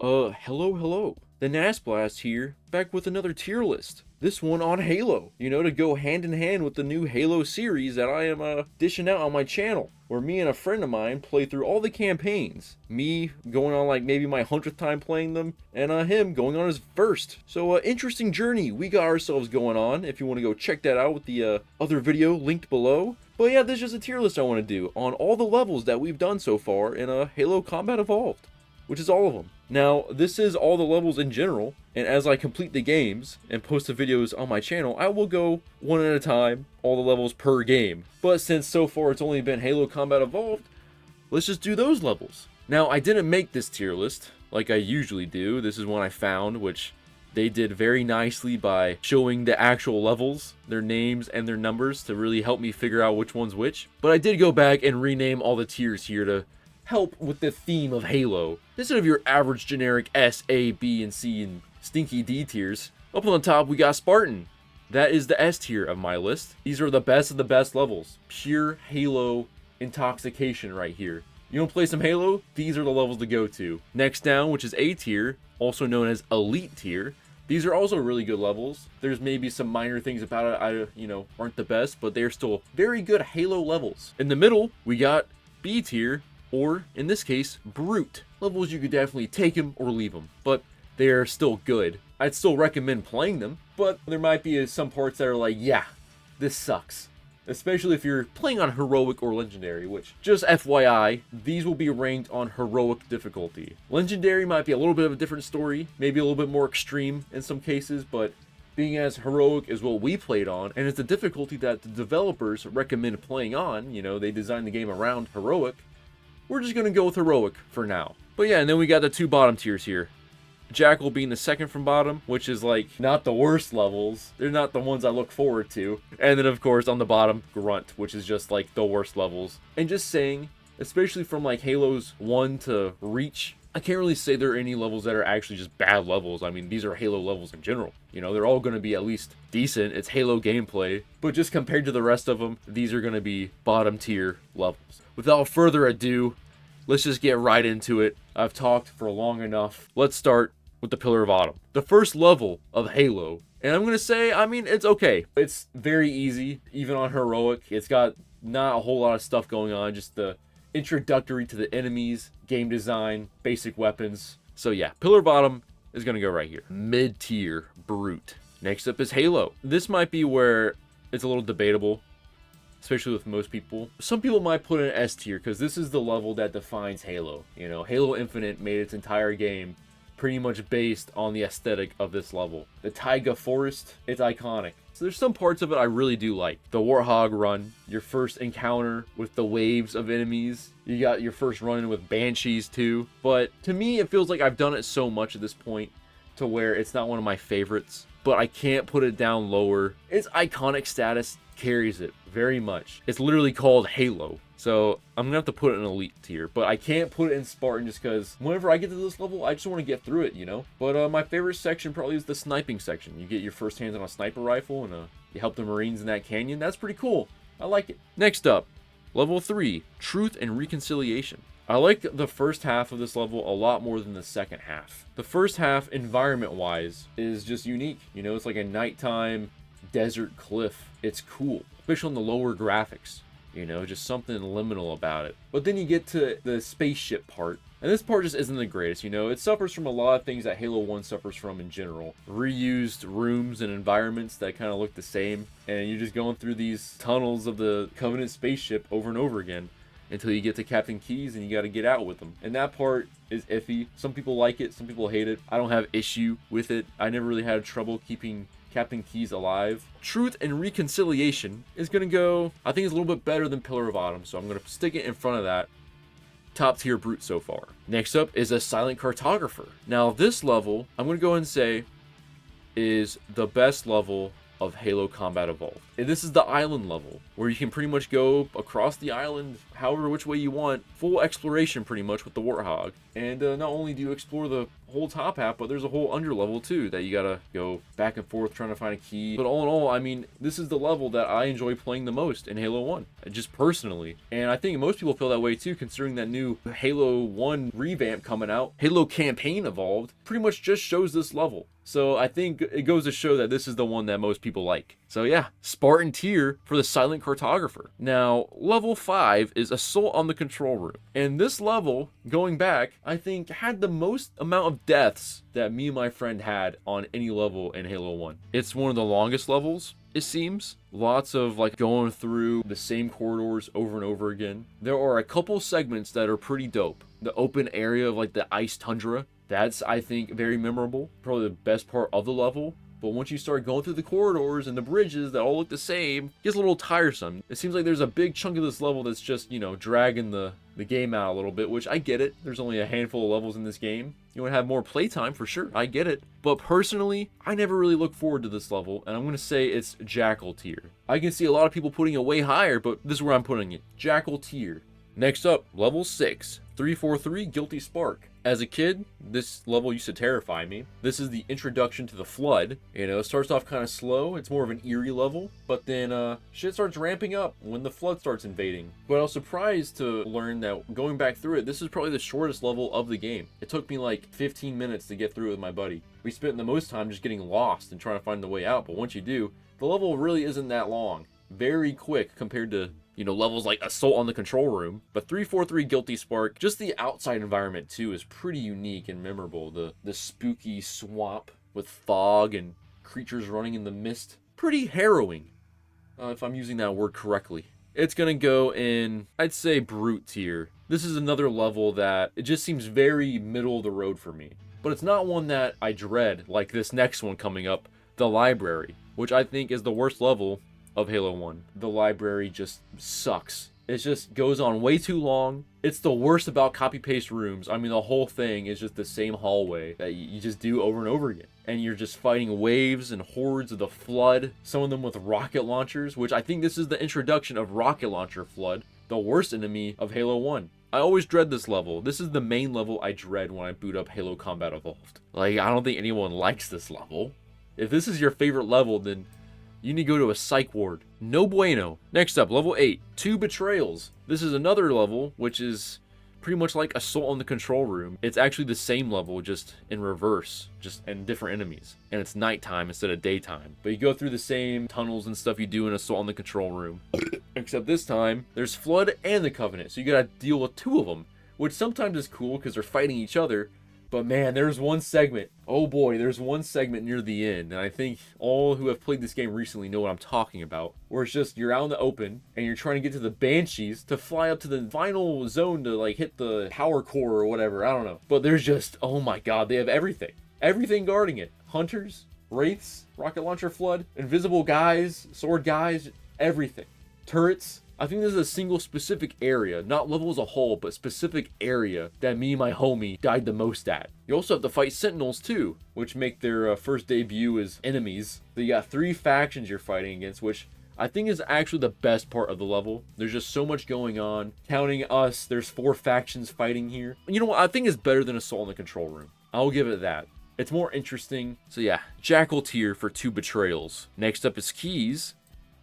Hello. The NASBlast here, back with another tier list. This one on Halo, to go hand in hand with the new Halo series that I am dishing out on my channel, where me and a friend of mine play through all the campaigns. Me going on like maybe my 100th time playing them, and him going on his first. So interesting journey we got ourselves going on, if you want to go check that out with the other video linked below. But yeah, this is just a tier list I want to do on all the levels that we've done so far in Halo Combat Evolved, which is all of them. Now, this is all the levels in general, and as I complete the games and post the videos on my channel, I will go one at a time, all the levels per game. But since so far it's only been Halo Combat Evolved, let's just do those levels. Now, I didn't make this tier list like I usually do. This is one I found, which they did very nicely by showing the actual levels, their names, and their numbers to really help me figure out which one's which. But I did go back and rename all the tiers here to help with the theme of Halo. Instead of your average generic S, A, B, and C, and stinky D tiers, up on the top we got Spartan. That is the S tier of my list. These are the best of the best levels. Pure Halo intoxication right here. You don't play some Halo? These are the levels to go to. Next down, which is A tier, also known as Elite tier. These are also really good levels. There's maybe some minor things about it aren't the best, but they're still very good Halo levels. In the middle, we got B tier, or in this case, Brute. Levels you could definitely take them or leave them, but they are still good. I'd still recommend playing them, but there might be some parts that are like, yeah, this sucks. Especially if you're playing on Heroic or Legendary, which, just FYI, these will be ranked on Heroic difficulty. Legendary might be a little bit of a different story, maybe a little bit more extreme in some cases, but being as Heroic is what we played on, and it's the difficulty that the developers recommend playing on, they designed the game around Heroic, we're just going to go with Heroic for now. But yeah, and then we got the two bottom tiers here. Jackal being the second from bottom, which is like not the worst levels. They're not the ones I look forward to. And then of course on the bottom, Grunt, which is just like the worst levels. And just saying, especially from like Halo's 1 to Reach, I can't really say there are any levels that are actually just bad levels. I mean, these are Halo levels in general. They're all going to be at least decent. It's Halo gameplay. But just compared to the rest of them, these are going to be bottom tier levels. Without further ado, let's just get right into it. I've talked for long enough. Let's start with the Pillar of Autumn, the first level of Halo. And I'm going to say, it's okay. It's very easy, even on Heroic. It's got not a whole lot of stuff going on, just the introductory to the enemies, game design, basic weapons. So yeah, Pillar of Autumn is going to go right here. Mid-tier, Brute. Next up is Halo. This might be where it's a little debatable, especially with most people. Some people might put it in S tier because this is the level that defines Halo. Halo Infinite made its entire game pretty much based on the aesthetic of this level. The Taiga Forest, it's iconic. So there's some parts of it I really do like. The Warthog run, your first encounter with the waves of enemies. You got your first run-in with Banshees too. But to me, it feels like I've done it so much at this point to where it's not one of my favorites. But I can't put it down lower. Its iconic status carries it very much. It's literally called Halo. So I'm gonna have to put it in Elite tier, but I can't put it in Spartan just because whenever I get to this level, I just want to get through it, But my favorite section probably is the sniping section. You get your first hands on a sniper rifle and you help the Marines in that canyon. That's pretty cool. I like it. Next up, level 3, Truth and Reconciliation. I like the first half of this level a lot more than the second half. The first half, environment-wise, is just unique. It's like a nighttime desert cliff. It's cool, especially on the lower graphics. Just something liminal about it. But then you get to the spaceship part, and this part just isn't the greatest. It suffers from a lot of things that Halo 1 suffers from in general. Reused rooms and environments that kind of look the same, and you're just going through these tunnels of the Covenant spaceship over and over again until you get to Captain Keyes and you got to get out with them. And that part is iffy. Some people like it, some people hate it. I don't have issue with it. I never really had trouble keeping Captain Keyes alive. Truth and Reconciliation is going to go, I think it's a little bit better than Pillar of Autumn, so I'm going to stick it in front of that. Top tier Brute so far. Next up is a Silent Cartographer. Now this level, I'm going to go and say, is the best level of Halo Combat Evolved. And this is the island level, where you can pretty much go across the island however which way you want. Full exploration pretty much with the Warthog. And not only do you explore the whole top half, but there's a whole under level too that you gotta go back and forth trying to find a key. But all in all, I mean, this is the level that I enjoy playing the most in Halo 1, just personally. And I think most people feel that way too, considering that new Halo 1 revamp coming out. Halo Campaign Evolved pretty much just shows this level. So I think it goes to show that this is the one that most people like. So yeah, Spartan tier for the Silent Cartographer. Now, level 5 is Assault on the Control Room. And this level, going back, I think had the most amount of deaths that me and my friend had on any level in Halo 1. It's one of the longest levels, it seems. Lots of like going through the same corridors over and over again. There are a couple segments that are pretty dope. The open area of like the ice tundra, that's, I think, very memorable. Probably the best part of the level. But once you start going through the corridors and the bridges that all look the same, it gets a little tiresome. It seems like there's a big chunk of this level that's just, you know, dragging the game out a little bit, which I get it. There's only a handful of levels in this game. You want to have more playtime for sure. I get it. But personally, I never really look forward to this level, and I'm going to say it's Jackal tier. I can see a lot of people putting it way higher, but this is where I'm putting it. Jackal tier. Next up, level 6, 343 Guilty Spark. As a kid, this level used to terrify me. This is the introduction to the Flood. You know, it starts off kind of slow. It's more of an eerie level, but then shit starts ramping up when the Flood starts invading. But I was surprised to learn that going back through it, this is probably the shortest level of the game. It took me like 15 minutes to get through it with my buddy. We spent the most time just getting lost and trying to find the way out, but once you do, the level really isn't that long. Very quick compared to, you know, levels like Assault on the Control Room. But 343 Guilty Spark, just the outside environment too is pretty unique and memorable. The spooky swamp with fog and creatures running in the mist. Pretty harrowing, if I'm using that word correctly. It's gonna go in, I'd say, Brute tier. This is another level that it just seems very middle of the road for me. But it's not one that I dread, like this next one coming up, the Library, which I think is the worst level of Halo 1. The library just sucks. It just goes on way too long. It's the worst about copy-paste rooms. I mean, the whole thing is just the same hallway that you just do over and over again. And you're just fighting waves and hordes of the Flood, some of them with rocket launchers, which I think this is the introduction of rocket launcher Flood, the worst enemy of Halo 1. I always dread this level. This is the main level I dread when I boot up Halo Combat Evolved. Like, I don't think anyone likes this level. If this is your favorite level, then you need to go to a psych ward. No bueno. Next up, level 8, 2 Betrayals. This is another level, which is pretty much like Assault on the Control Room. It's actually the same level, just in reverse, and different enemies. And it's nighttime instead of daytime. But you go through the same tunnels and stuff you do in Assault on the Control Room. Except this time, there's Flood and the Covenant, so you gotta deal with 2 of them, which sometimes is cool because they're fighting each other. But man, there's one segment, oh boy, there's one segment near the end, and I think all who have played this game recently know what I'm talking about, where it's just, you're out in the open, and you're trying to get to the Banshees to fly up to the final zone to like hit the power core or whatever, I don't know. But there's just, oh my god, they have everything. Everything guarding it. Hunters, Wraiths, rocket launcher Flood, invisible guys, sword guys, everything. Turrets. I think this is a single specific area, not level as a whole, but specific area that me and my homie died the most at. You also have to fight Sentinels too, which make their first debut as enemies. So you got 3 factions you're fighting against, which I think is actually the best part of the level. There's just so much going on. Counting us, there's 4 factions fighting here. You know what, I think it's better than Assault on the Control Room. I'll give it that. It's more interesting. So yeah, Jackal tier for 2 Betrayals. Next up is Keys.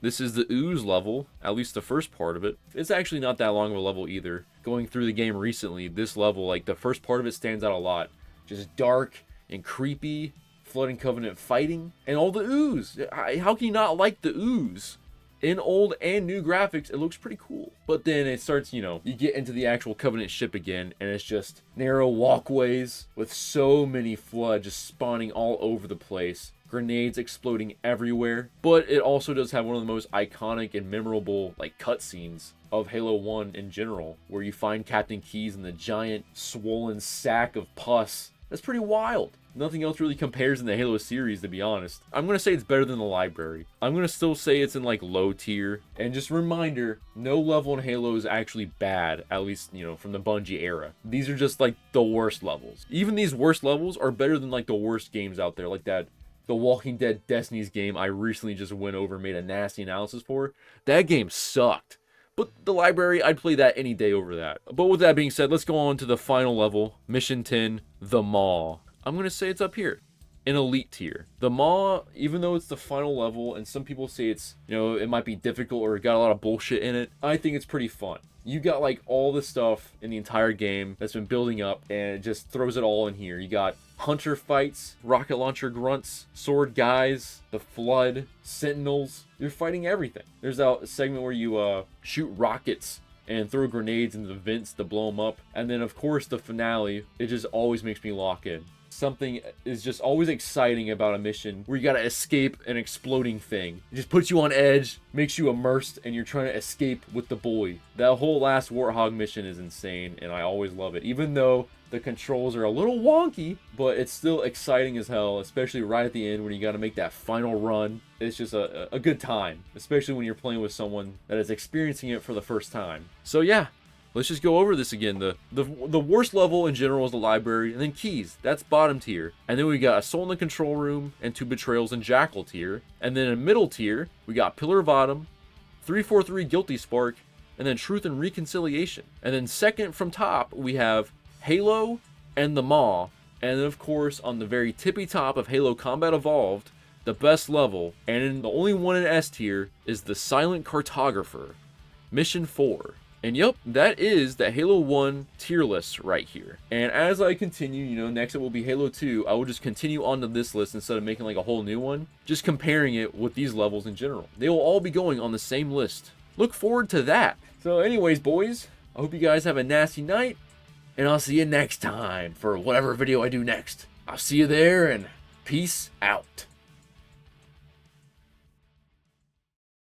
This is the Ooze level, at least the first part of it. It's actually not that long of a level either. Going through the game recently, this level, like the first part of it stands out a lot. Just dark and creepy, Flood and Covenant fighting, and all the Ooze. How can you not like the Ooze? In old and new graphics, it looks pretty cool. But then it starts, you know, you get into the actual Covenant ship again, and it's just narrow walkways with so many Flood just spawning all over the place. Grenades exploding everywhere. But it also does have one of the most iconic and memorable like cutscenes of Halo 1 in general, where you find Captain Keyes in the giant swollen sack of pus. That's pretty wild. Nothing else really compares in the Halo series, to be honest. I'm gonna say it's better than the library. I'm gonna still say it's in like low tier. And just a reminder, no level in Halo is actually bad, at least, you know, from the Bungie era. These are just like the worst levels. Even these worst levels are better than like the worst games out there, like that The Walking Dead Destiny's game I recently just went over and made a nasty analysis for. That game sucked. But the library, I'd play that any day over that. But with that being said, let's go on to the final level, Mission 10, The Maw. I'm gonna say it's up here. An elite tier. The Maw, even though it's the final level, and some people say it's, it might be difficult or got a lot of bullshit in it, I think it's pretty fun. You got like all the stuff in the entire game that's been building up, and it just throws it all in here. You got hunter fights, rocket launcher grunts, sword guys, the flood, sentinels. You're fighting everything. There's a segment where you shoot rockets and throw grenades into the vents to blow them up. And then of course the finale, it just always makes me lock in. Something is just always exciting about a mission where you gotta escape an exploding thing. It just puts you on edge, makes you immersed, and you're trying to escape with the boy. That whole last Warthog mission is insane, and I always love it. Even though the controls are a little wonky, but it's still exciting as hell, especially right at the end when you gotta make that final run. It's just a good time, especially when you're playing with someone that is experiencing it for the first time. So yeah. Let's just go over this again. The worst level in general is the library, and then keys. That's bottom tier. And then we got Assault in the Control Room, and 2 Betrayals in Jackal tier. And then in middle tier, we got Pillar of Autumn, 343 Guilty Spark, and then Truth and Reconciliation. And then second from top, we have Halo and the Maw. And then of course, on the very tippy top of Halo Combat Evolved, the best level, and the only one in S tier, is the Silent Cartographer, Mission 4. And yep, that is the Halo 1 tier list right here. And as I continue, next it will be Halo 2, I will just continue onto this list instead of making like a whole new one, just comparing it with these levels in general. They will all be going on the same list. Look forward to that. So anyways, boys, I hope you guys have a nasty night, and I'll see you next time for whatever video I do next. I'll see you there, and peace out.